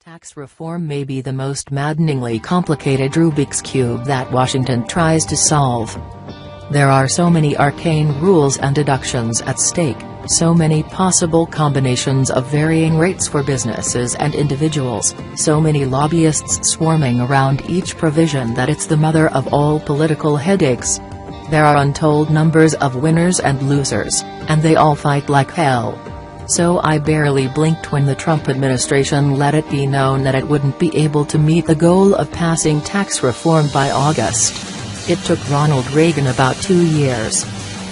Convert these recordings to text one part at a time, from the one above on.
Tax reform may be the most maddeningly complicated Rubik's Cube that Washington tries to solve. There are so many arcane rules and deductions at stake, so many possible combinations of varying rates for businesses and individuals, so many lobbyists swarming around each provision that it's the mother of all political headaches. There are untold numbers of winners and losers, and they all fight like hell. So I barely blinked when the Trump administration let it be known that it wouldn't be able to meet the goal of passing tax reform by August. It took Ronald Reagan about 2 years.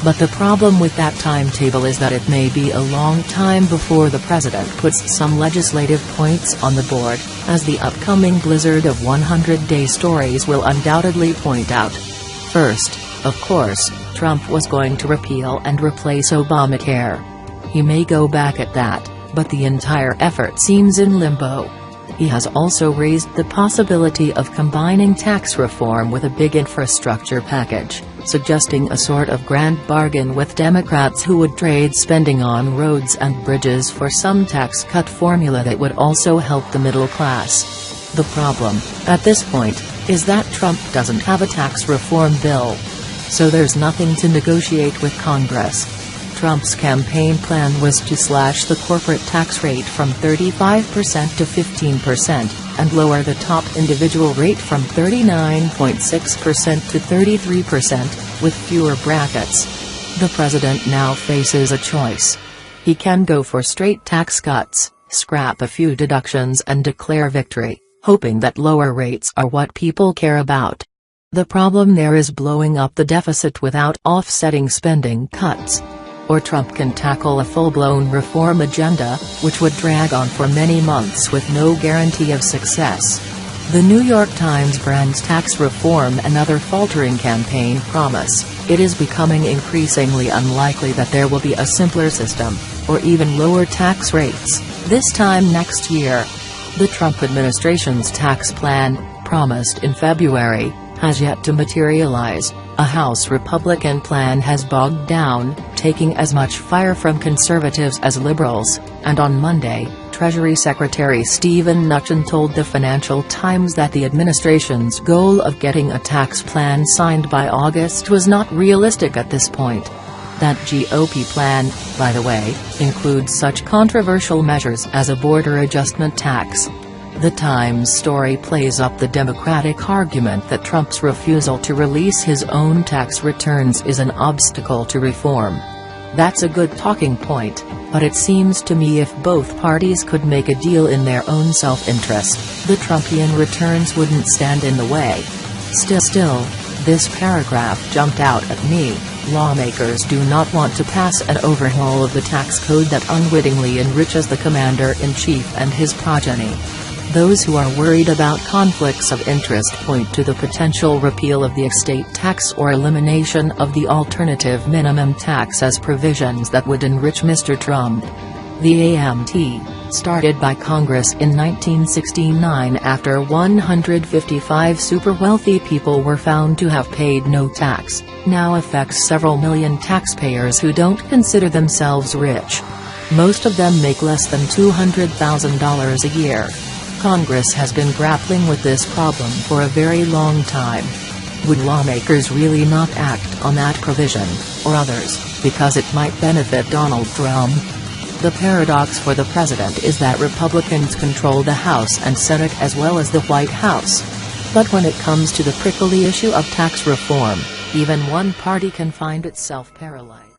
But the problem with that timetable is that it may be a long time before the president puts some legislative points on the board, as the upcoming blizzard of 100-day stories will undoubtedly point out. First, of course, Trump was going to repeal and replace Obamacare. He may go back at that, but the entire effort seems in limbo. He has also raised the possibility of combining tax reform with a big infrastructure package, suggesting a sort of grand bargain with Democrats who would trade spending on roads and bridges for some tax cut formula that would also help the middle class. The problem, at this point, is that Trump doesn't have a tax reform bill. So there's nothing to negotiate with Congress. Trump's campaign plan was to slash the corporate tax rate from 35% to 15%, and lower the top individual rate from 39.6% to 33%, with fewer brackets. The president now faces a choice. He can go for straight tax cuts, scrap a few deductions and declare victory, hoping that lower rates are what people care about. The problem there is blowing up the deficit without offsetting spending cuts. Or Trump can tackle a full-blown reform agenda, which would drag on for many months with no guarantee of success. The New York Times brands tax reform another faltering campaign promise. It is becoming increasingly unlikely that there will be a simpler system, or even lower tax rates, this time next year. The Trump administration's tax plan, promised in February, has yet to materialize. A House Republican plan has bogged down, taking as much fire from conservatives as liberals, and on Monday, Treasury Secretary Steven Mnuchin told the Financial Times that the administration's goal of getting a tax plan signed by August was not realistic at this point. That GOP plan, by the way, includes such controversial measures as a border adjustment tax. The Times story plays up the Democratic argument that Trump's refusal to release his own tax returns is an obstacle to reform. That's a good talking point, but it seems to me if both parties could make a deal in their own self-interest, the Trumpian returns wouldn't stand in the way. Still, this paragraph jumped out at me. Lawmakers do not want to pass an overhaul of the tax code that unwittingly enriches the commander-in-chief and his progeny. Those who are worried about conflicts of interest point to the potential repeal of the estate tax or elimination of the alternative minimum tax as provisions that would enrich Mr. Trump. The AMT, started by Congress in 1969 after 155 super-wealthy people were found to have paid no tax, now affects several million taxpayers who don't consider themselves rich. Most of them make less than $200,000 a year. Congress has been grappling with this problem for a very long time. Would lawmakers really not act on that provision, or others, because it might benefit Donald Trump? The paradox for the president is that Republicans control the House and Senate as well as the White House. But when it comes to the prickly issue of tax reform, even one party can find itself paralyzed.